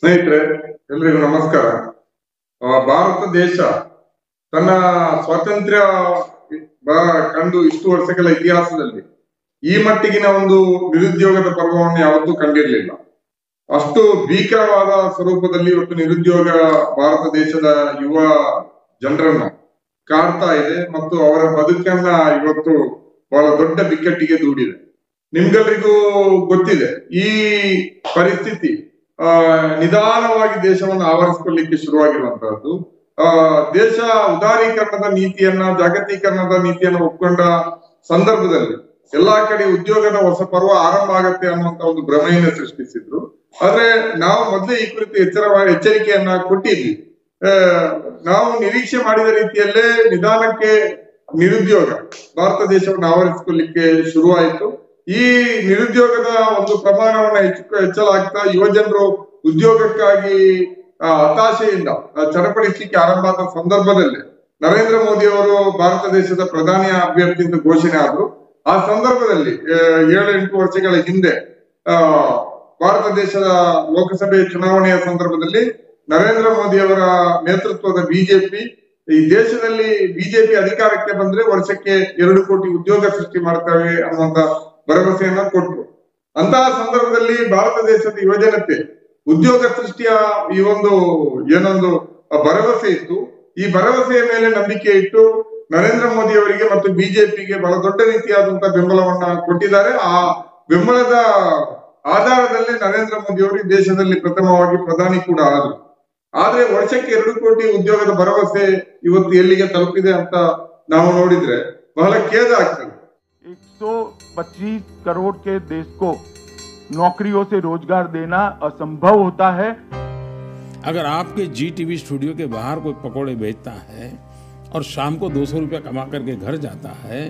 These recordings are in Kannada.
ಸ್ನೇಹಿತರೆ, ಎಲ್ರಿಗೂ ನಮಸ್ಕಾರ. ಭಾರತ ದೇಶ ತನ್ನ ಸ್ವಾತಂತ್ರ್ಯ ಕಂಡು ಇಷ್ಟು ವರ್ಷಗಳ ಇತಿಹಾಸದಲ್ಲಿ ಈ ಮಟ್ಟಿಗಿನ ಒಂದು ನಿರುದ್ಯೋಗದ ಪರ್ವವನ್ನು ಯಾವತ್ತೂ ಕಂಡಿರಲಿಲ್ಲ. ಅಷ್ಟು ಭೀಕರವಾದ ಸ್ವರೂಪದಲ್ಲಿ ಇವತ್ತು ನಿರುದ್ಯೋಗ ಭಾರತ ದೇಶದ ಯುವ ಜನರನ್ನ ಕಾಡ್ತಾ ಇದೆ ಮತ್ತು ಅವರ ಬದುಕನ್ನ ಇವತ್ತು ಬಹಳ ದೊಡ್ಡ ಬಿಕ್ಕಟ್ಟಿಗೆ ದೂಡಿದೆ. ನಿಮ್ಗೆಲ್ರಿಗೂ ಗೊತ್ತಿದೆ, ಈ ಪರಿಸ್ಥಿತಿ ನಿಧಾನವಾಗಿ ದೇಶವನ್ನು ಆವರಿಸಿಕೊಳ್ಳಿಕ್ಕೆ ಶುರುವಾಗಿರುವಂತಹದ್ದು. ದೇಶ ಉದಾರೀಕರಣದ ನೀತಿಯನ್ನ, ಜಾಗತೀಕರಣದ ನೀತಿಯನ್ನ ಒಪ್ಕೊಂಡ ಸಂದರ್ಭದಲ್ಲಿ ಎಲ್ಲಾ ಕಡೆ ಉದ್ಯೋಗದ ಹೊಸ ಪರ್ವ ಆರಂಭ ಆಗತ್ತೆ ಅನ್ನುವಂತ ಒಂದು ಭ್ರಮೆಯನ್ನ ಸೃಷ್ಟಿಸಿದ್ರು. ಆದ್ರೆ ನಾವು ಮೊದಲೇ ಈ ಕುರಿತು ಎಚ್ಚರಿಕೆಯನ್ನ ಕೊಟ್ಟಿದ್ವಿ. ನಾವು ನಿರೀಕ್ಷೆ ಮಾಡಿದ ರೀತಿಯಲ್ಲೇ ನಿಧಾನಕ್ಕೆ ನಿರುದ್ಯೋಗ ಭಾರತ ದೇಶವನ್ನು ಆವರಿಸಿಕೊಳ್ಳಿಕ್ಕೆ ಶುರುವಾಯಿತು. ಈ ನಿರುದ್ಯೋಗದ ಒಂದು ಪ್ರಮಾಣವನ್ನ ಹೆಚ್ಚಲಾಗ್ತಾ ಯುವಜನರು ಉದ್ಯೋಗಕ್ಕಾಗಿ ಹತಾಶೆಯಿಂದ ಚಡಪಡಿಸಲಿಕ್ಕೆ ಆರಂಭ ಆದ ಸಂದರ್ಭದಲ್ಲಿ ನರೇಂದ್ರ ಮೋದಿ ಅವರು ಭಾರತ ದೇಶದ ಪ್ರಧಾನಿ ಅಭ್ಯರ್ಥಿ ಅಂತ ಘೋಷಣೆ ಆದ್ರು. ಆ ಸಂದರ್ಭದಲ್ಲಿ 7-8 ವರ್ಷಗಳ ಹಿಂದೆ ಭಾರತ ದೇಶದ ಲೋಕಸಭೆ ಚುನಾವಣೆಯ ಸಂದರ್ಭದಲ್ಲಿ ನರೇಂದ್ರ ಮೋದಿ ಅವರ ನೇತೃತ್ವದ ಬಿಜೆಪಿ ಈ ದೇಶದಲ್ಲಿ ಬಿಜೆಪಿ ಅಧಿಕಾರಕ್ಕೆ ಬಂದ್ರೆ ವರ್ಷಕ್ಕೆ 2 ಕೋಟಿ ಉದ್ಯೋಗ ಸೃಷ್ಟಿ ಮಾಡ್ತೇವೆ ಅನ್ನುವಂತ ಭರವಸೆಯನ್ನ ಕೊಟ್ಟರು. ಅಂತಹ ಸಂದರ್ಭದಲ್ಲಿ ಭಾರತ ದೇಶದ ಯುವಜನತೆ ಉದ್ಯೋಗ ಸೃಷ್ಟಿಯ ಈ ಒಂದು ಏನೊಂದು ಭರವಸೆ ಇತ್ತು. ಈ ಭರವಸೆಯ ಮೇಲೆ ನಂಬಿಕೆ ಇಟ್ಟು ನರೇಂದ್ರ ಮೋದಿ ಅವರಿಗೆ ಮತ್ತು ಬಿಜೆಪಿಗೆ ಬಹಳ ದೊಡ್ಡ ರೀತಿಯಾದಂತಹ ಬೆಂಬಲವನ್ನ ಕೊಟ್ಟಿದ್ದಾರೆ. ಆ ಬೆಂಬಲದ ಆಧಾರದಲ್ಲಿ ನರೇಂದ್ರ ಮೋದಿ ಅವರು ಈ ದೇಶದಲ್ಲಿ ಪ್ರಥಮವಾಗಿ ಪ್ರಧಾನಿ ಕೂಡ ಆದ್ರು. ಆದ್ರೆ ವರ್ಷಕ್ಕೆ 2 ಕೋಟಿ ಉದ್ಯೋಗದ ಭರವಸೆ ಇವತ್ತು ಎಲ್ಲಿಗೆ ತಲುಪಿದೆ ಅಂತ ನಾವು ನೋಡಿದ್ರೆ ಬಹಳ ಖೇದ ಆಗ್ತದೆ. 125 करोड़ के देश को नौकरियों से रोजगार देना असंभव होता है। अगर आपके जी टीवी स्टूडियो के बाहर कोई पकोड़े बेचता है और शाम को 200 रुपया कमा करके घर जाता है,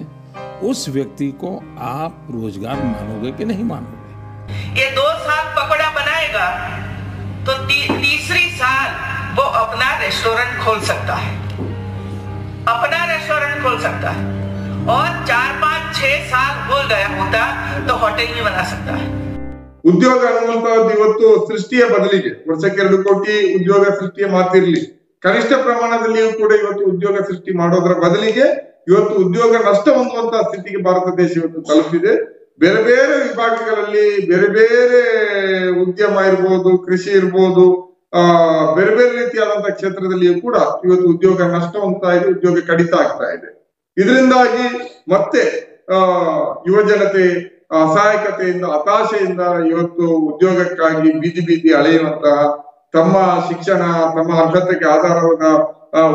उस व्यक्ति को आप रोजगार मानोगे कि नहीं मानोगे? ये 2 साल पकोड़ा बनाएगा तो तीसरी साल वो अपना रेस्टोरेंट खोल सकता है, अपना रेस्टोरेंट खोल सकता है, और 4-5-6 साल हो गया होता तो होटल भी बना सकता है। ಉದ್ಯೋಗ ಅನ್ನುವಂತಹದ್ದು ಇವತ್ತು ಸೃಷ್ಟಿಯ ಬದಲಿಗೆ ವರ್ಷಕ್ಕೆ 2 ಕೋಟಿ ಉದ್ಯೋಗ ಸೃಷ್ಟಿಯ ಮಾತಿರ್ಲಿ, ಕನಿಷ್ಠ ಪ್ರಮಾಣದಲ್ಲಿಯೂ ಕೂಡ ಇವತ್ತು ಉದ್ಯೋಗ ಸೃಷ್ಟಿ ಮಾಡೋದರ ಬದಲಿಗೆ ಇವತ್ತು ಉದ್ಯೋಗ ನಷ್ಟ ಹೊಂದುವಂತಹ ಸ್ಥಿತಿಗೆ ಭಾರತ ದೇಶ ಇವತ್ತು ತಲುಪಿದೆ. ಬೇರೆ ಬೇರೆ ವಿಭಾಗಗಳಲ್ಲಿ ಬೇರೆ ಬೇರೆ ಉದ್ಯಮ ಇರ್ಬೋದು, ಕೃಷಿ ಇರ್ಬೋದು, ಬೇರೆ ಬೇರೆ ರೀತಿಯಾದಂತಹ ಕ್ಷೇತ್ರದಲ್ಲಿಯೂ ಕೂಡ ಇವತ್ತು ಉದ್ಯೋಗ ನಷ್ಟ ಹೊಂದ್ತಾ ಇದೆ, ಉದ್ಯೋಗ ಕಡಿತ ಆಗ್ತಾ ಇದೆ. ಇದರಿಂದಾಗಿ ಮತ್ತೆ ಯುವಜನತೆ ಅಸಹಾಯಕತೆಯಿಂದ, ಹತಾಶೆಯಿಂದ ಇವತ್ತು ಉದ್ಯೋಗಕ್ಕಾಗಿ ಬೀದಿ ಬೀದಿ ಅಳೆಯುವಂತಹ, ತಮ್ಮ ಶಿಕ್ಷಣ, ತಮ್ಮ ಅರ್ಹತೆಗೆ ಆಧಾರವಾದ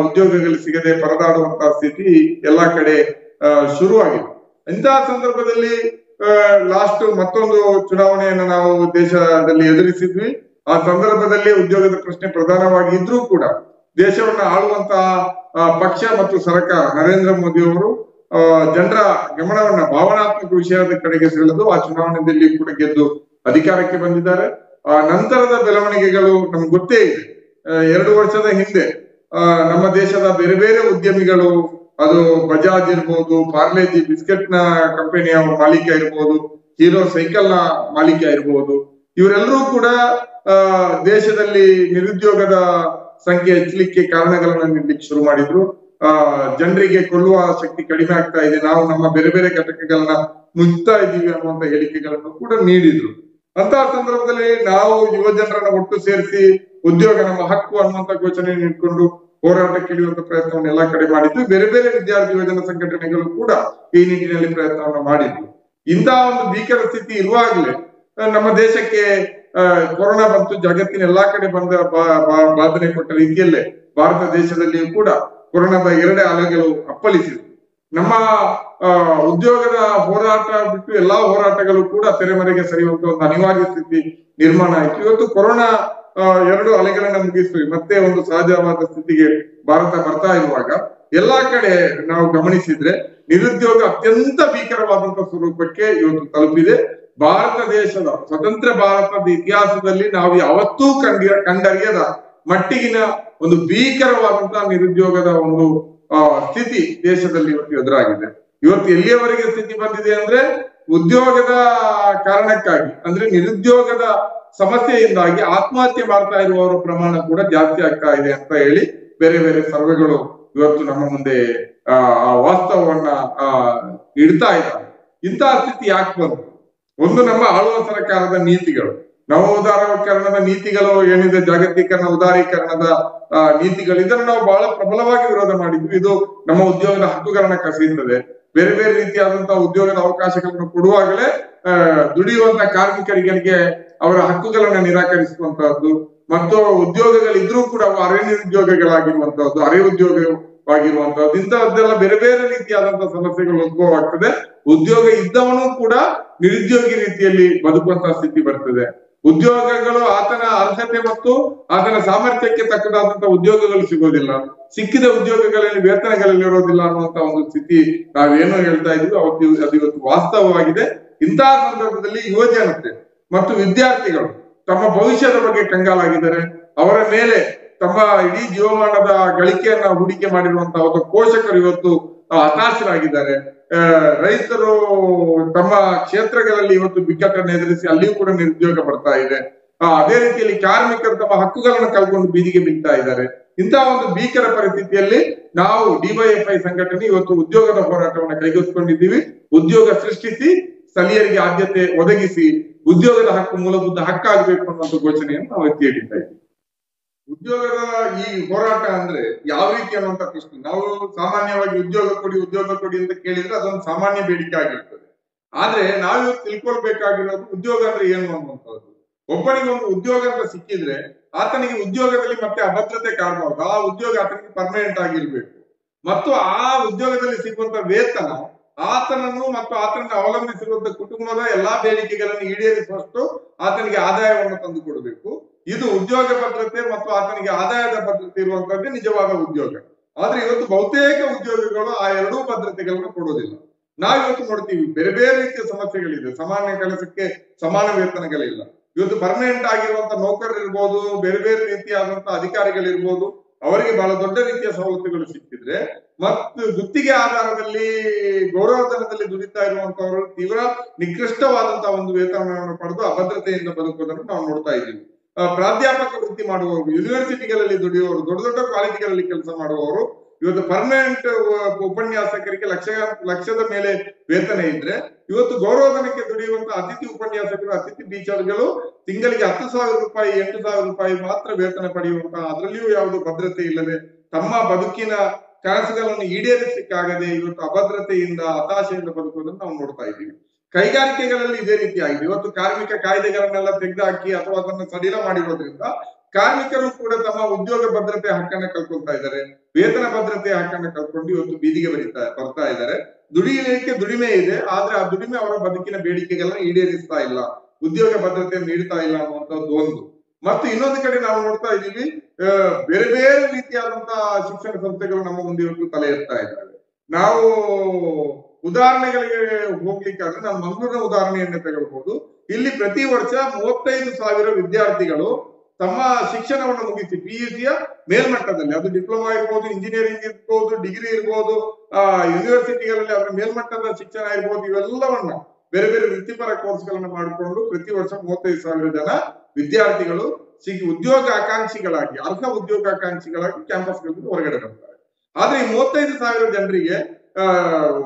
ಉದ್ಯೋಗಗಳು ಸಿಗದೆ ಪರದಾಡುವಂತಹ ಸ್ಥಿತಿ ಎಲ್ಲಾ ಕಡೆ ಶುರುವಾಗಿದೆ. ಇಂತಹ ಸಂದರ್ಭದಲ್ಲಿ ಲಾಸ್ಟ್ ಮತ್ತೊಂದು ಚುನಾವಣೆಯನ್ನು ನಾವು ದೇಶದಲ್ಲಿ ಎದುರಿಸಿದ್ವಿ. ಆ ಸಂದರ್ಭದಲ್ಲಿ ಉದ್ಯೋಗದ ಪ್ರಶ್ನೆ ಪ್ರಧಾನವಾಗಿ ಇದ್ರೂ ಕೂಡ ದೇಶವನ್ನ ಆಳುವಂತಹ ಪಕ್ಷ ಮತ್ತು ಸರ್ಕಾರ ನರೇಂದ್ರ ಮೋದಿ ಅವರು ಜನರ ಗಮನವನ್ನ ಭಾವನಾತ್ಮಕ ವಿಷಯದ ಕಡೆಗೆ ಸೆಳೆದು ಆ ಚುನಾವಣೆಯಲ್ಲಿ ಕೂಡ ಗೆದ್ದು ಅಧಿಕಾರಕ್ಕೆ ಬಂದಿದ್ದಾರೆ. ಆ ನಂತರದ ಬೆಳವಣಿಗೆಗಳು ನಮ್ಗೆ ಗೊತ್ತೇ ಇದೆ. 2 ವರ್ಷದ ಹಿಂದೆ ನಮ್ಮ ದೇಶದ ಬೇರೆ ಬೇರೆ ಉದ್ಯಮಿಗಳು, ಅದು ಬಜಾಜ್ ಇರ್ಬೋದು, ಪಾರ್ಲೆಜಿ ಬಿಸ್ಕೆಟ್ ನ ಕಂಪನಿಯ ಮಾಲೀಕ ಇರ್ಬೋದು, ಹೀರೋ ಸೈಕಲ್ ನ ಮಾಲೀಕ ಇರ್ಬೋದು, ಇವರೆಲ್ಲರೂ ಕೂಡ ದೇಶದಲ್ಲಿ ನಿರುದ್ಯೋಗದ ಸಂಖ್ಯೆ ಹೆಚ್ಚಲಿಕ್ಕೆ ಕಾರಣಗಳನ್ನ ನೀಡಲಿಕ್ಕೆ ಶುರು ಮಾಡಿದ್ರು. ಜನರಿಗೆ ಕೊಳ್ಳುವ ಶಕ್ತಿ ಕಡಿಮೆ ಆಗ್ತಾ ಇದೆ, ನಾವು ನಮ್ಮ ಬೇರೆ ಬೇರೆ ಘಟಕಗಳನ್ನ ಮುಚ್ತಾ ಇದ್ದೀವಿ ಅನ್ನುವಂತ ಹೇಳಿಕೆಗಳನ್ನು ಕೂಡ ನೀಡಿದ್ರು. ಅಂತಹ ಸಂದರ್ಭದಲ್ಲಿ ನಾವು ಯುವ ಜನರನ್ನ ಒಟ್ಟು ಸೇರಿಸಿ ಉದ್ಯೋಗ ನಮ್ಮ ಹಕ್ಕು ಅನ್ನುವಂತ ಘೋಷಣೆ ನೀಡಿಕೊಂಡು ಹೋರಾಟಕ್ಕೆ ಇಳಿಯುವಂತ ಪ್ರಯತ್ನವನ್ನು ಎಲ್ಲಾ ಕಡೆ ಮಾಡಿದ್ವಿ. ಬೇರೆ ಬೇರೆ ವಿದ್ಯಾರ್ಥಿ ಯುವಜನ ಸಂಘಟನೆಗಳು ಕೂಡ ಈ ನಿಟ್ಟಿನಲ್ಲಿ ಪ್ರಯತ್ನವನ್ನು ಮಾಡಿದ್ವಿ. ಇಂತಹ ಒಂದು ಭೀಕರ ಸ್ಥಿತಿ ಇರುವಾಗಲೇ ನಮ್ಮ ದೇಶಕ್ಕೆ ಕೊರೋನಾ ಬಂತು. ಜಗತ್ತಿನ ಎಲ್ಲಾ ಕಡೆ ಬಂದ ಬಾಧನೆ ಕೊಟ್ಟ ರೀತಿಯಲ್ಲೇ ಭಾರತ ದೇಶದಲ್ಲಿಯೂ ಕೂಡ ಕೊರೋನಾದ 2 ಅಲೆಗಳು ಅಪ್ಪಳಿಸಿದೆ. ನಮ್ಮ ಉದ್ಯೋಗದ ಹೋರಾಟ ಬಿಟ್ಟು ಎಲ್ಲಾ ಹೋರಾಟಗಳು ಕೂಡ ತೆರೆಮರೆಗೆ ಸರಿಯುವಂತ ಒಂದು ಅನಿವಾರ್ಯ ಸ್ಥಿತಿ ನಿರ್ಮಾಣ ಆಯ್ತು. ಇವತ್ತು ಕೊರೋನಾ 2 ಅಲೆಗಳನ್ನ ಮುಗಿಸಿ ಮತ್ತೆ ಒಂದು ಸಹಜವಾದ ಸ್ಥಿತಿಗೆ ಭಾರತ ಬರ್ತಾ ಇರುವಾಗ ಎಲ್ಲಾ ಕಡೆ ನಾವು ಗಮನಿಸಿದ್ರೆ ನಿರುದ್ಯೋಗ ಅತ್ಯಂತ ಭೀಕರವಾದಂತಹ ಸ್ವರೂಪಕ್ಕೆ ಇವತ್ತು ತಲುಪಿದೆ. ಭಾರತ ದೇಶದ ಸ್ವತಂತ್ರ ಭಾರತದ ಇತಿಹಾಸದಲ್ಲಿ ನಾವು ಯಾವತ್ತೂ ಕಂಡರಿಯದ ಮಟ್ಟಿಗಿನ ಒಂದು ಭೀಕರವಾದಂತಹ ನಿರುದ್ಯೋಗದ ಒಂದು ಸ್ಥಿತಿ ದೇಶದಲ್ಲಿ ಇವತ್ತು ಎದುರಾಗಿದೆ. ಇವತ್ತು ಎಲ್ಲಿಯವರೆಗೆ ಸ್ಥಿತಿ ಬಂದಿದೆ ಅಂದ್ರೆ ಉದ್ಯೋಗದ ಕಾರಣಕ್ಕಾಗಿ, ಅಂದ್ರೆ ನಿರುದ್ಯೋಗದ ಸಮಸ್ಯೆಯಿಂದಾಗಿ ಆತ್ಮಹತ್ಯೆ ಮಾಡ್ತಾ ಇರುವವರ ಪ್ರಮಾಣ ಕೂಡ ಜಾಸ್ತಿ ಆಗ್ತಾ ಇದೆ ಅಂತ ಹೇಳಿ ಬೇರೆ ಬೇರೆ ಸರ್ವೆಗಳು ಇವತ್ತು ನಮ್ಮ ಮುಂದೆ ಆ ವಾಸ್ತವವನ್ನ ಇಡ್ತಾ ಇದ್ದಾರೆ. ಇಂತಹ ಸ್ಥಿತಿ ಯಾಕೆ ಬಂತು? ಒಂದು, ನಮ್ಮ ಆಳುವ ಸರ್ಕಾರದ ನೀತಿಗಳು, ನವ ಉದಾರೀಕರಣದ ನೀತಿಗಳು ಏನಿದೆ, ಜಾಗತೀಕರಣ ಉದಾರೀಕರಣದ ನೀತಿಗಳು, ಇದನ್ನು ನಾವು ಬಹಳ ಪ್ರಬಲವಾಗಿ ವಿರೋಧ ಮಾಡಿದ್ವಿ. ಇದು ನಮ್ಮ ಉದ್ಯೋಗದ ಹಕ್ಕುಗಳನ್ನ ಕಸಿಯುತ್ತದೆ. ಬೇರೆ ಬೇರೆ ರೀತಿಯಾದಂತಹ ಉದ್ಯೋಗದ ಅವಕಾಶಗಳನ್ನು ಕೊಡುವಾಗಲೇ ದುಡಿಯುವಂತ ಕಾರ್ಮಿಕರಿಗೆ ಅವರ ಹಕ್ಕುಗಳನ್ನ ನಿರಾಕರಿಸುವಂತಹದ್ದು, ಮತ್ತು ಉದ್ಯೋಗಗಳಿದ್ರೂ ಕೂಡ ಅವು ಅರೆ ನಿರುದ್ಯೋಗಗಳಾಗಿರುವಂತಹದ್ದು, ಅರೆ ಉದ್ಯೋಗವಾಗಿರುವಂತಹದ್ದು, ಇಂತಹದ್ದೆಲ್ಲ ಬೇರೆ ಬೇರೆ ರೀತಿಯಾದಂತಹ ಸಮಸ್ಯೆಗಳು ಉದ್ಭವ ಆಗ್ತದೆ. ಉದ್ಯೋಗ ಇದ್ದವನು ಕೂಡ ನಿರುದ್ಯೋಗಿ ರೀತಿಯಲ್ಲಿ ಬದುಕುವಂತಹ ಸ್ಥಿತಿ ಬರ್ತದೆ. ಉದ್ಯೋಗಗಳು ಆತನ ಅರ್ಹತೆ ಮತ್ತು ಆತನ ಸಾಮರ್ಥ್ಯಕ್ಕೆ ತಕ್ಕದಾದಂತಹ ಉದ್ಯೋಗಗಳು ಸಿಗೋದಿಲ್ಲ. ಸಿಕ್ಕಿದ ಉದ್ಯೋಗಗಳಲ್ಲಿ ವೇತನಗಳಲ್ಲಿ ಇರೋದಿಲ್ಲ ಅನ್ನುವಂತ ಒಂದು ಸ್ಥಿತಿ ನಾವೇನೋ ಹೇಳ್ತಾ ಇದ್ವಿ, ಅದು ಇವತ್ತು ವಾಸ್ತವವಾಗಿದೆ. ಇಂತಹ ಸಂದರ್ಭದಲ್ಲಿ ಯುವಜನತೆ ಮತ್ತು ವಿದ್ಯಾರ್ಥಿಗಳು ತಮ್ಮ ಭವಿಷ್ಯದ ಬಗ್ಗೆ ಕಂಗಾಲಾಗಿದ್ದಾರೆ. ಅವರ ಮೇಲೆ ತಮ್ಮ ಇಡೀ ಜೀವಮಾನದ ಗಳಿಕೆಯನ್ನ ಹೂಡಿಕೆ ಮಾಡಿರುವಂತಹ ಪೋಷಕರು ಇವತ್ತು ಹತಾಶರಾಗಿದ್ದಾರೆ. ರೈತರು ತಮ್ಮ ಕ್ಷೇತ್ರಗಳಲ್ಲಿ ಇವತ್ತು ಬಿಕ್ಕಟ್ಟನ್ನು ಎದುರಿಸಿ ಅಲ್ಲಿಯೂ ಕೂಡ ನಿರುದ್ಯೋಗ ಬರ್ತಾ ಇದೆ. ಅದೇ ರೀತಿಯಲ್ಲಿ ಕಾರ್ಮಿಕರು ತಮ್ಮ ಹಕ್ಕುಗಳನ್ನು ಕಳ್ಕೊಂಡು ಬೀದಿಗೆ ಬಿಡ್ತಾ ಇದ್ದಾರೆ. ಇಂತಹ ಒಂದು ಭೀಕರ ಪರಿಸ್ಥಿತಿಯಲ್ಲಿ ನಾವು ಡಿವೈಎಫ್ಐ ಸಂಘಟನೆ ಇವತ್ತು ಉದ್ಯೋಗದ ಹೋರಾಟವನ್ನು ಕೈಗೆತ್ತಿಕೊಂಡಿದ್ದೀವಿ. ಉದ್ಯೋಗ ಸೃಷ್ಟಿಸಿ, ಸ್ಥಳೀಯರಿಗೆ ಆದ್ಯತೆ ಒದಗಿಸಿ, ಉದ್ಯೋಗದ ಹಕ್ಕು ಮೂಲಭೂತ ಹಕ್ಕಾಗಬೇಕು ಅನ್ನುವಂಥ ಘೋಷಣೆಯನ್ನು ನಾವು ಎತ್ತಿ ಹಿಡಿತಾ ಇದ್ದೀವಿ. ಉದ್ಯೋಗದ ಈ ಹೋರಾಟ ಅಂದ್ರೆ ಯಾವ ರೀತಿ ಅನ್ನುವಂತ ಪ್ರಶ್ನೆ. ನಾವು ಸಾಮಾನ್ಯವಾಗಿ ಉದ್ಯೋಗ ಕೊಡಿ ಅಂತ ಕೇಳಿದ್ರೆ ಅದೊಂದು ಸಾಮಾನ್ಯ ಬೇಡಿಕೆ ಆಗಿರ್ತದೆ. ಆದ್ರೆ ನಾವಿವತ್ತು ತಿಳ್ಕೊಳ್ಬೇಕಾಗಿರೋದು ಉದ್ಯೋಗ ಅಂದ್ರೆ ಏನು ಅನ್ನುವಂಥದ್ದು. ಒಬ್ಬನಿಗೆ ಒಂದು ಉದ್ಯೋಗ ಅಂತ ಸಿಕ್ಕಿದ್ರೆ ಆತನಿಗೆ ಉದ್ಯೋಗದಲ್ಲಿ ಮತ್ತೆ ಅಭದ್ರತೆ ಕಾಣಬಾರ್ದು. ಆ ಉದ್ಯೋಗ ಆತನಿಗೆ ಪರ್ಮನೆಂಟ್ ಆಗಿರ್ಬೇಕು. ಮತ್ತು ಆ ಉದ್ಯೋಗದಲ್ಲಿ ಸಿಗುವಂತ ವೇತನ ಆತನನ್ನು ಮತ್ತು ಆತನನ್ನು ಅವಲಂಬಿಸಿರುವಂತ ಕುಟುಂಬದ ಎಲ್ಲಾ ಬೇಡಿಕೆಗಳನ್ನು ಈಡೇರಿಸುವಷ್ಟು ಆತನಿಗೆ ಆದಾಯವನ್ನು ತಂದು ಕೊಡಬೇಕು. ಇದು ಉದ್ಯೋಗ ಭದ್ರತೆ ಮತ್ತು ಆತನಿಗೆ ಆದಾಯದ ಭದ್ರತೆ ಇರುವಂತದ್ದೇ ನಿಜವಾದ ಉದ್ಯೋಗ. ಆದ್ರೆ ಇವತ್ತು ಬಹುತೇಕ ಉದ್ಯೋಗಗಳು ಆ ಎರಡೂ ಭದ್ರತೆಗಳನ್ನು ಕೊಡೋದಿಲ್ಲ. ನಾವಿವತ್ತು ನೋಡ್ತೀವಿ ಬೇರೆ ಬೇರೆ ರೀತಿಯ ಸಮಸ್ಯೆಗಳಿದೆ. ಸಮಾನ ಕೆಲಸಕ್ಕೆ ಸಮಾನ ವೇತನಗಳಿಲ್ಲ. ಇವತ್ತು ಪರ್ಮನೆಂಟ್ ಆಗಿರುವಂತ ನೌಕರರು ಇರ್ಬೋದು, ಬೇರೆ ಬೇರೆ ರೀತಿಯಾದಂತಹ ಅಧಿಕಾರಿಗಳಿರ್ಬೋದು, ಅವರಿಗೆ ಬಹಳ ದೊಡ್ಡ ರೀತಿಯ ಸವಲತ್ತುಗಳು ಸಿಕ್ಕಿದ್ರೆ ಮತ್ತು ಗುತ್ತಿಗೆ ಆಧಾರದಲ್ಲಿ ಗೌರವಧನದಲ್ಲಿ ದುಡಿತಾ ಇರುವಂತವರು ತೀವ್ರ ನಿಕೃಷ್ಟವಾದಂತಹ ಒಂದು ವೇತನವನ್ನು ಪಡೆದು ಅಭದ್ರತೆಯಿಂದ ಬದುಕುವುದನ್ನು ನಾವು ನೋಡ್ತಾ ಇದ್ದೀವಿ. ಪ್ರಾಧ್ಯಾಪಕ ವೃತ್ತಿ ಮಾಡುವವರು, ಯೂನಿವರ್ಸಿಟಿಗಳಲ್ಲಿ ದುಡಿಯುವವರು, ದೊಡ್ಡ ದೊಡ್ಡ ಕಾಲೇಜುಗಳಲ್ಲಿ ಕೆಲಸ ಮಾಡುವವರು ಇವತ್ತು ಪರ್ಮನೆಂಟ್ ಉಪನ್ಯಾಸಕರಿಗೆ ಲಕ್ಷದ ಮೇಲೆ ವೇತನ ಇದ್ರೆ, ಇವತ್ತು ಗೌರವಧನಕ್ಕೆ ದುಡಿಯುವಂತ ಅತಿಥಿ ಉಪನ್ಯಾಸಕರು, ಅತಿಥಿ ಟೀಚರ್ಗಳು ತಿಂಗಳಿಗೆ 10,000 ರೂಪಾಯಿ 8,000 ರೂಪಾಯಿ ಮಾತ್ರ ವೇತನ ಪಡೆಯುವಂತಹ, ಅದರಲ್ಲಿಯೂ ಯಾವುದು ಭದ್ರತೆ ಇಲ್ಲದೆ ತಮ್ಮ ಬದುಕಿನ ಕನಸುಗಳನ್ನು ಈಡೇರಿಸಲಿಕ್ಕಾಗದೆ ಇವತ್ತು ಅಭದ್ರತೆಯಿಂದ ಹತಾಶೆಯಿಂದ ಬದುಕುವುದನ್ನು ನಾವು ನೋಡ್ತಾ ಇದ್ದೀವಿ. ಕೈಗಾರಿಕೆಗಳಲ್ಲಿ ಇದೇ ರೀತಿ ಆಗಿದೆ. ಇವತ್ತು ಕಾರ್ಮಿಕ ಕಾಯ್ದೆಗಳನ್ನೆಲ್ಲ ತೆಗೆದುಹಾಕಿ ಅಥವಾ ಅದನ್ನು ಸಡಿಲ ಮಾಡಿರೋದ್ರಿಂದ ಕಾರ್ಮಿಕರು ಕೂಡ ತಮ್ಮ ಉದ್ಯೋಗ ಭದ್ರತೆ ಹಕ್ಕನ್ನ ಕಳ್ಕೊಳ್ತಾ ಇದ್ದಾರೆ. ವೇತನ ಭದ್ರತೆ ಹಕ್ಕನ್ನ ಕಳ್ಕೊಂಡು ಇವತ್ತು ಬೀದಿಗೆ ಬರ್ತಾ ಇದ್ದಾರೆ. ದುಡಿಯಲಿಕ್ಕೆ ದುಡಿಮೆ ಇದೆ, ಆದ್ರೆ ಆ ದುಡಿಮೆ ಅವರ ಬದುಕಿನ ಬೇಡಿಕೆಗಳನ್ನ ಈಡೇರಿಸ್ತಾ ಇಲ್ಲ, ಉದ್ಯೋಗ ಭದ್ರತೆಯನ್ನು ನೀಡ್ತಾ ಇಲ್ಲ ಅನ್ನುವಂಥದ್ದು ಒಂದು. ಮತ್ತು ಇನ್ನೊಂದು ಕಡೆ ನಾವು ನೋಡ್ತಾ ಇದ್ದೀವಿ, ಬೇರೆ ಬೇರೆ ರೀತಿಯಾದಂತಹ ಶಿಕ್ಷಣ ಸಂಸ್ಥೆಗಳು ನಮ್ಮ ಮುಂದೆ ಇವತ್ತು ತಲೆ ಎತ್ತಾ ಇದ್ದಾರೆ. ನಾವು ಉದಾಹರಣೆಗಳಿಗೆ ಹೋಗ್ಲಿಕ್ಕಾದ್ರೆ ನಾನು ಮಂಗಳೂರಿನ ಉದಾಹರಣೆಯನ್ನೇ ತಗೊಳ್ಬಹುದು. ಇಲ್ಲಿ ಪ್ರತಿ ವರ್ಷ 35,000 ವಿದ್ಯಾರ್ಥಿಗಳು ತಮ್ಮ ಶಿಕ್ಷಣವನ್ನು ಮುಗಿಸಿ PUCಯ ಮೇಲ್ಮಟ್ಟದಲ್ಲಿ, ಅದು ಡಿಪ್ಲೊಮಾ ಇರ್ಬೋದು, ಇಂಜಿನಿಯರಿಂಗ್ ಇರ್ಬೋದು, ಡಿಗ್ರಿ ಇರ್ಬೋದು, ಯೂನಿವರ್ಸಿಟಿಗಳಲ್ಲಿ ಅವರ ಮೇಲ್ಮಟ್ಟದ ಶಿಕ್ಷಣ ಇರ್ಬೋದು, ಇವೆಲ್ಲವನ್ನ ಬೇರೆ ಬೇರೆ ವೃತ್ತಿಪರ ಕೋರ್ಸ್ಗಳನ್ನ ಮಾಡಿಕೊಂಡು ಪ್ರತಿ ವರ್ಷ 35,000 ಜನ ವಿದ್ಯಾರ್ಥಿಗಳು ಉದ್ಯೋಗ ಆಕಾಂಕ್ಷಿಗಳಾಗಿ, ಅರ್ಹ ಉದ್ಯೋಗ ಆಕಾಂಕ್ಷಿಗಳಾಗಿ ಕ್ಯಾಂಪಸ್ಗಳಲ್ಲಿ ಹೊರಗಡೆ ಬರ್ತಾರೆ. ಆದ್ರೆ ಈ 35,000 ಜನರಿಗೆ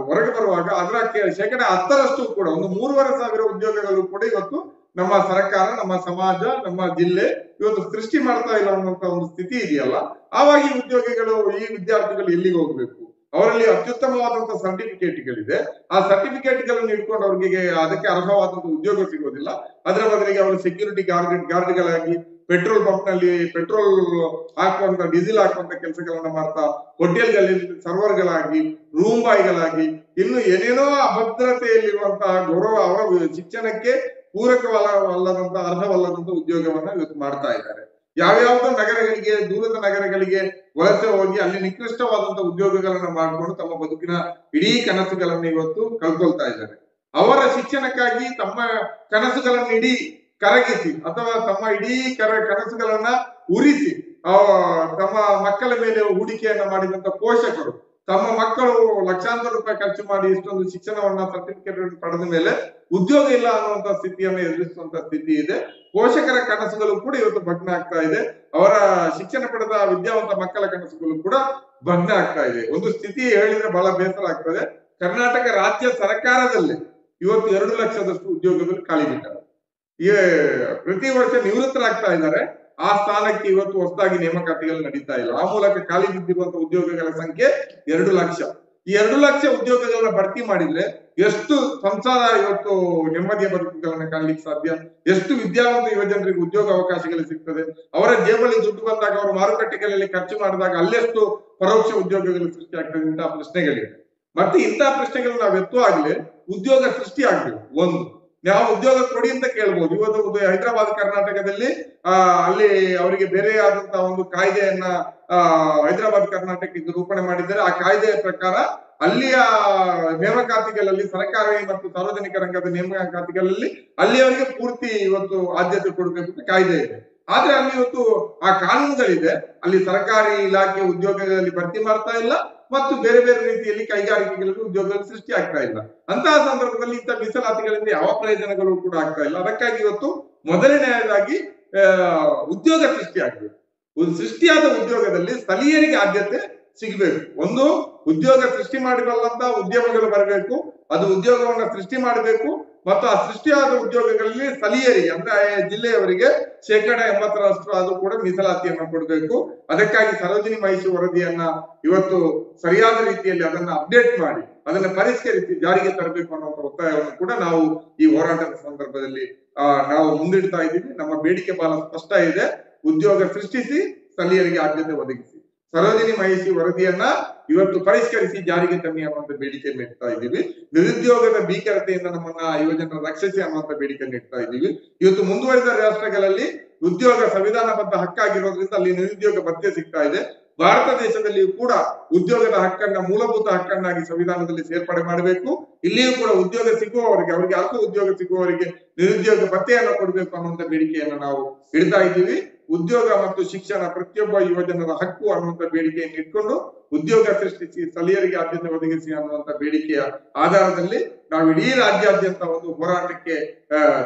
ಹೊರಗೆ ಬರುವಾಗ ಅದರ 10% ಕೂಡ, ಒಂದು 3,500 ಉದ್ಯೋಗಗಳು ಕೂಡ ಇವತ್ತು ನಮ್ಮ ಸರ್ಕಾರ, ನಮ್ಮ ಸಮಾಜ, ನಮ್ಮ ಜಿಲ್ಲೆ ಇವತ್ತು ಸೃಷ್ಟಿ ಮಾಡ್ತಾ ಇಲ್ಲ ಅನ್ನುವಂತ ಒಂದು ಸ್ಥಿತಿ ಇದೆಯಲ್ಲ. ಆವಾಗ ಈ ಉದ್ಯೋಗಿಗಳು, ಈ ವಿದ್ಯಾರ್ಥಿಗಳು ಎಲ್ಲಿಗೆ ಹೋಗ್ಬೇಕು? ಅವರಲ್ಲಿ ಅತ್ಯುತ್ತಮವಾದಂತಹ ಸರ್ಟಿಫಿಕೇಟ್ಗಳಿದೆ. ಆ ಸರ್ಟಿಫಿಕೇಟ್ಗಳನ್ನು ಇಟ್ಕೊಂಡು ಅವ್ರಿಗೆ ಅದಕ್ಕೆ ಅರ್ಹವಾದಂತಹ ಉದ್ಯೋಗ ಸಿಗೋದಿಲ್ಲ. ಅದರ ಬದಲಿಗೆ ಅವರು ಸೆಕ್ಯೂರಿಟಿ ಗಾರ್ಡ್ಗಳಾಗಿ, ಪೆಟ್ರೋಲ್ ಪಂಪ್ ನಲ್ಲಿ ಪೆಟ್ರೋಲ್ ಹಾಕುವಂತ, ಡೀಸೆಲ್ ಹಾಕುವಂತ ಕೆಲಸಗಳನ್ನ ಮಾಡ್ತಾ, ಹೋಟೆಲ್ಗಳಲ್ಲಿ ಸರ್ವರ್ಗಳಾಗಿ, ರೂಮ್ ಬಾಯ್ಗಳಾಗಿ, ಇನ್ನು ಏನೇನೋ ಅಭದ್ರತೆಯಲ್ಲಿರುವಂತಹ ಗೌರವ, ಅವರ ಶಿಕ್ಷಣಕ್ಕೆ ಪೂರಕವಲ್ಲದಂತಹ, ಅರ್ಹವಲ್ಲದಂತಹ ಉದ್ಯೋಗವನ್ನ ಇವತ್ತು ಮಾಡ್ತಾ ಇದ್ದಾರೆ. ಯಾವ್ಯಾವುದೋ ನಗರಗಳಿಗೆ, ದೂರದ ನಗರಗಳಿಗೆ ವಲಸೆ ಹೋಗಿ ಅಲ್ಲಿ ನಿಕೃಷ್ಟವಾದಂತಹ ಉದ್ಯೋಗಗಳನ್ನ ಮಾಡಿಕೊಂಡು ತಮ್ಮ ಬದುಕಿನ ಇಡೀ ಕನಸುಗಳನ್ನ ಇವತ್ತು ಕಳ್ಕೊಳ್ತಾ ಇದ್ದಾರೆ. ಅವರ ಶಿಕ್ಷಣಕ್ಕಾಗಿ ತಮ್ಮ ಕನಸುಗಳನ್ನ ಇಡೀ ಕರಗಿಸಿ ಅಥವಾ ತಮ್ಮ ಇಡೀ ಕನಸುಗಳನ್ನ ಉರಿಸಿ ತಮ್ಮ ಮಕ್ಕಳ ಮೇಲೆ ಹೂಡಿಕೆಯನ್ನ ಮಾಡಿದಂತ ಪೋಷಕರು ತಮ್ಮ ಮಕ್ಕಳು ಲಕ್ಷಾಂತರ ರೂಪಾಯಿ ಖರ್ಚು ಮಾಡಿ ಇಷ್ಟೊಂದು ಶಿಕ್ಷಣವನ್ನ ಸರ್ಟಿಫಿಕೇಟ್ ಪಡೆದ ಮೇಲೆ ಉದ್ಯೋಗ ಇಲ್ಲ ಅನ್ನುವಂತ ಸ್ಥಿತಿಯನ್ನು ಎದುರಿಸುವಂತ ಸ್ಥಿತಿ ಇದೆ. ಪೋಷಕರ ಕನಸುಗಳು ಕೂಡ ಇವತ್ತು ಭಗ್ನ ಆಗ್ತಾ ಇದೆ. ಅವರ ಶಿಕ್ಷಣ ಪಡೆದ ವಿದ್ಯಾವಂತ ಮಕ್ಕಳ ಕನಸುಗಳು ಕೂಡ ಭಗ್ನ ಆಗ್ತಾ ಇದೆ. ಒಂದು ಸ್ಥಿತಿ ಹೇಳಿದ್ರೆ ಬಹಳ ಬೇಸರ ಆಗ್ತದೆ. ಕರ್ನಾಟಕ ರಾಜ್ಯ ಸರ್ಕಾರದಲ್ಲಿ ಇವತ್ತು 2 ಲಕ್ಷದಷ್ಟು ಉದ್ಯೋಗಗಳು ಖಾಲಿ ಬಿಟ್ಟಾರೆ. ಪ್ರತಿ ವರ್ಷ ನಿವೃತ್ತರಾಗ್ತಾ ಇದ್ದಾರೆ. ಆ ಸ್ಥಾನಕ್ಕೆ ಇವತ್ತು ಹೊಸದಾಗಿ ನೇಮಕಾತಿಗಳು ನಡೀತಾ ಇಲ್ಲ. ಆ ಮೂಲಕ ಖಾಲಿ ಬಿದ್ದಿರುವಂತಹ ಉದ್ಯೋಗಗಳ ಸಂಖ್ಯೆ 2 ಲಕ್ಷ. ಈ 2 ಲಕ್ಷ ಉದ್ಯೋಗಗಳನ್ನ ಭರ್ತಿ ಮಾಡಿದ್ರೆ ಎಷ್ಟು ಸಂಸಾರ ಇವತ್ತು ನೆಮ್ಮದಿಯ ಬದುಕುಗಳನ್ನ ಕಾಣ್ಲಿಕ್ಕೆ ಸಾಧ್ಯ? ಎಷ್ಟು ವಿದ್ಯಾವಂತ ಯುವಜನರಿಗೆ ಉದ್ಯೋಗ ಅವಕಾಶಗಳು ಸಿಗ್ತದೆ? ಅವರ ಜೇಬಲ್ಲಿ ದುಡ್ಡು ಬಂದಾಗ ಅವರು ಮಾರುಕಟ್ಟೆಗಳಲ್ಲಿ ಖರ್ಚು ಮಾಡಿದಾಗ ಅಲ್ಲೆಷ್ಟು ಪರೋಕ್ಷ ಉದ್ಯೋಗಗಳು ಸೃಷ್ಟಿ ಆಗ್ತದೆ? ಇಂತಹ ಪ್ರಶ್ನೆಗಳಿವೆ. ಮತ್ತೆ ಇಂತಹ ಪ್ರಶ್ನೆಗಳು ನಾವು ಎತ್ತುವಾಗಲೇ ಉದ್ಯೋಗ ಸೃಷ್ಟಿ ಆಗ್ಬೇಕು. ಒಂದು, ನಾವು ಉದ್ಯೋಗ ಕೊಡಿ ಅಂತ ಕೇಳ್ಬೋದು. ಇವತ್ತು ಹೈದರಾಬಾದ್ ಕರ್ನಾಟಕದಲ್ಲಿ ಅಲ್ಲಿ ಅವರಿಗೆ ಬೇರೆ ಆದಂತಹ ಒಂದು ಕಾಯ್ದೆಯನ್ನ ಹೈದರಾಬಾದ್ ಕರ್ನಾಟಕಕ್ಕೆ ರೂಪಣೆ ಮಾಡಿದ್ದಾರೆ. ಆ ಕಾಯ್ದೆಯ ಪ್ರಕಾರ ಅಲ್ಲಿಯ ನೇಮಕಾತಿಗಳಲ್ಲಿ, ಸರ್ಕಾರಿ ಮತ್ತು ಸಾರ್ವಜನಿಕ ರಂಗದ ನೇಮಕಾತಿಗಳಲ್ಲಿ ಅಲ್ಲಿಯವರಿಗೆ ಪೂರ್ತಿ ಇವತ್ತು ಆದ್ಯತೆ ಕೊಡಬೇಕು ಅಂತ ಕಾಯ್ದೆ ಇದೆ. ಆದ್ರೆ ಅಲ್ಲಿ ಇವತ್ತು ಆ ಕಾನೂನುಗಳಿದೆ, ಅಲ್ಲಿ ಸರ್ಕಾರಿ ಇಲಾಖೆ ಉದ್ಯೋಗಗಳಲ್ಲಿ ಭರ್ತಿ ಮಾಡ್ತಾ ಇಲ್ಲ ಮತ್ತು ಬೇರೆ ಬೇರೆ ರೀತಿಯಲ್ಲಿ ಕೈಗಾರಿಕೆಗಳಲ್ಲಿ ಉದ್ಯೋಗಗಳು ಸೃಷ್ಟಿ ಆಗ್ತಾ ಇಲ್ಲ. ಅಂತಹ ಸಂದರ್ಭದಲ್ಲಿ ಇಂಥ ಮೀಸಲಾತಿಗಳಿಂದ ಯಾವ ಪ್ರಯೋಜನಗಳು ಕೂಡ ಆಗ್ತಾ ಇಲ್ಲ. ಅದಕ್ಕಾಗಿ ಇವತ್ತು ಮೊದಲನೆಯದಾಗಿ ಉದ್ಯೋಗ ಸೃಷ್ಟಿ ಆಗ್ಬೇಕು. ಸೃಷ್ಟಿಯಾದ ಉದ್ಯೋಗದಲ್ಲಿ ಸ್ಥಳೀಯರಿಗೆ ಆದ್ಯತೆ ಸಿಗಬೇಕು. ಒಂದು, ಉದ್ಯೋಗ ಸೃಷ್ಟಿ ಮಾಡಿಬಲ್ಲಂತ ಉದ್ಯಮಗಳು ಬರಬೇಕು. ಅದು ಉದ್ಯೋಗವನ್ನ ಸೃಷ್ಟಿ ಮಾಡಬೇಕು ಮತ್ತು ಆ ಸೃಷ್ಟಿಯಾದ ಉದ್ಯೋಗಗಳಲ್ಲಿ ಸ್ಥಳೀಯರಿಗೆ ಅಂದ್ರೆ ಜಿಲ್ಲೆಯವರಿಗೆ 80% ಅದು ಕೂಡ ಮೀಸಲಾತಿಯನ್ನ ಕೊಡಬೇಕು. ಅದಕ್ಕಾಗಿ ಸರೋಜಿನಿ ಮಹಿಷಿ ವರದಿಯನ್ನ ಇವತ್ತು ಸರಿಯಾದ ರೀತಿಯಲ್ಲಿ ಅದನ್ನ ಅಪ್ಡೇಟ್ ಮಾಡಿ ಅದನ್ನ ಪರಿಷ್ಕರಿಸಿ ಜಾರಿಗೆ ತರಬೇಕು ಅನ್ನುವಂಥ ಒತ್ತಾಯವನ್ನು ಕೂಡ ನಾವು ಈ ಹೋರಾಟದ ಸಂದರ್ಭದಲ್ಲಿ ನಾವು ಮುಂದಿಡ್ತಾ ಇದ್ದೀವಿ. ನಮ್ಮ ಬೇಡಿಕೆ ಬಹಳ ಸ್ಪಷ್ಟ ಇದೆ. ಉದ್ಯೋಗ ಸೃಷ್ಟಿಸಿ, ಸ್ಥಳೀಯರಿಗೆ ಆದ್ಯತೆ ಒದಗಿಸಿ, ಸರೋಜಿನಿ ಮಹಿಷಿ ವರದಿಯನ್ನ ಇವತ್ತು ಪರಿಷ್ಕರಿಸಿ ಜಾರಿಗೆ ತನ್ನಿ ಅನ್ನುವಂಥ ಬೇಡಿಕೆಯನ್ನು ಇಡ್ತಾ ಇದ್ದೀವಿ. ನಿರುದ್ಯೋಗದ ಭೀಕರತೆಯಿಂದ ನಮ್ಮನ್ನ ಯುವಜನರ ರಕ್ಷಿಸಿ ಅನ್ನುವಂಥ ಬೇಡಿಕೆಯನ್ನು ಇಡ್ತಾ ಇದ್ದೀವಿ. ಇವತ್ತು ಮುಂದುವರಿದ ರಾಷ್ಟ್ರಗಳಲ್ಲಿ ಉದ್ಯೋಗ ಸಂವಿಧಾನಬದ್ಧ ಹಕ್ಕಾಗಿರೋದ್ರಿಂದ ಅಲ್ಲಿ ನಿರುದ್ಯೋಗ ಭತ್ಯೆ ಸಿಗ್ತಾ ಇದೆ. ಭಾರತ ದೇಶದಲ್ಲಿಯೂ ಕೂಡ ಉದ್ಯೋಗದ ಹಕ್ಕನ್ನ ಮೂಲಭೂತ ಹಕ್ಕನ್ನಾಗಿ ಸಂವಿಧಾನದಲ್ಲಿ ಸೇರ್ಪಡೆ ಮಾಡಬೇಕು. ಇಲ್ಲಿಯೂ ಕೂಡ ಉದ್ಯೋಗ ಸಿಗುವವರಿಗೆ, ಅವರಿಗೆ ಅಲ್ಪ ಉದ್ಯೋಗ ಸಿಗುವವರಿಗೆ ನಿರುದ್ಯೋಗ ಭತ್ಯೆಯನ್ನು ಕೊಡಬೇಕು ಅನ್ನುವಂಥ ಬೇಡಿಕೆಯನ್ನು ನಾವು ಇಡ್ತಾ ಇದ್ದೀವಿ. ಉದ್ಯೋಗ ಮತ್ತು ಶಿಕ್ಷಣ ಪ್ರತಿಯೊಬ್ಬ ಯುವಜನರ ಹಕ್ಕು ಅನ್ನುವಂಥ ಬೇಡಿಕೆಯನ್ನು ಇಟ್ಕೊಂಡು ಉದ್ಯೋಗ ಸೃಷ್ಟಿಸಿ, ಸ್ಥಳೀಯರಿಗೆ ಆದ್ಯತೆ ಒದಗಿಸಿ ಅನ್ನುವಂಥ ಬೇಡಿಕೆಯ ಆಧಾರದಲ್ಲಿ ನಾವು ಇಡೀ ರಾಜ್ಯಾದ್ಯಂತ ಒಂದು ಹೋರಾಟಕ್ಕೆ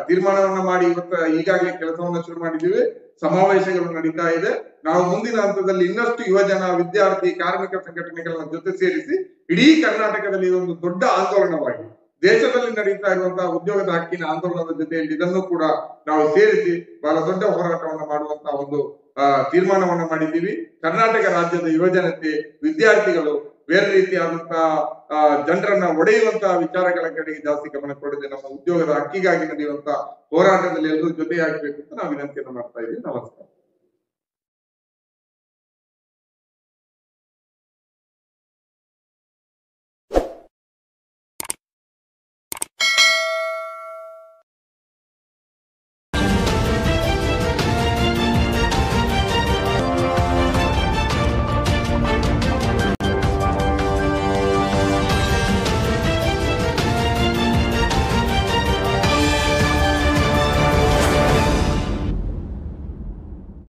ತೀರ್ಮಾನವನ್ನ ಮಾಡಿ ಇವತ್ತು ಈಗಾಗಲೇ ಕೆಲಸವನ್ನ ಶುರು ಮಾಡಿದ್ದೀವಿ. ಸಮಾವೇಶಗಳು ನಡೀತಾ ಇದೆ. ನಾವು ಮುಂದಿನ ಹಂತದಲ್ಲಿ ಇನ್ನಷ್ಟು ಯುವಜನ, ವಿದ್ಯಾರ್ಥಿ, ಕಾರ್ಮಿಕ ಸಂಘಟನೆಗಳನ್ನ ಜೊತೆ ಸೇರಿಸಿ ಇಡೀ ಕರ್ನಾಟಕದಲ್ಲಿ ಒಂದು ದೊಡ್ಡ ಆಂದೋಲನವಾಗಿ ದೇಶದಲ್ಲಿ ನಡೀತಾ ಇರುವಂತಹ ಉದ್ಯೋಗದ ಹಕ್ಕಿನ ಆಂದೋಲನದ ಜೊತೆಯಲ್ಲಿ ಇದನ್ನು ಕೂಡ ನಾವು ಸೇರಿಸಿ ಬಹಳ ದೊಡ್ಡ ಹೋರಾಟವನ್ನು ಮಾಡುವಂತಹ ಒಂದು ತೀರ್ಮಾನವನ್ನ ಮಾಡಿದ್ದೀವಿ. ಕರ್ನಾಟಕ ರಾಜ್ಯದ ಯುವಜನತೆ, ವಿದ್ಯಾರ್ಥಿಗಳು ಬೇರೆ ರೀತಿಯಾದಂತಹ ಜನರನ್ನ ಒಡೆಯುವಂತಹ ವಿಚಾರಗಳ ಕಡೆಗೆ ಜಾಸ್ತಿ ಗಮನ ಕೊಡದೆ ನಮ್ಮ ಉದ್ಯೋಗದ ಹಕ್ಕಿಗಾಗಿ ನಡೆಯುವಂತಹ ಹೋರಾಟದಲ್ಲಿ ಎಲ್ಲರೂ ಜೊತೆಯಾಗಬೇಕು ಅಂತ ನಾವು ವಿನಂತಿಯನ್ನು ಮಾಡ್ತಾ ಇದ್ದೀವಿ. ನಮಸ್ಕಾರ.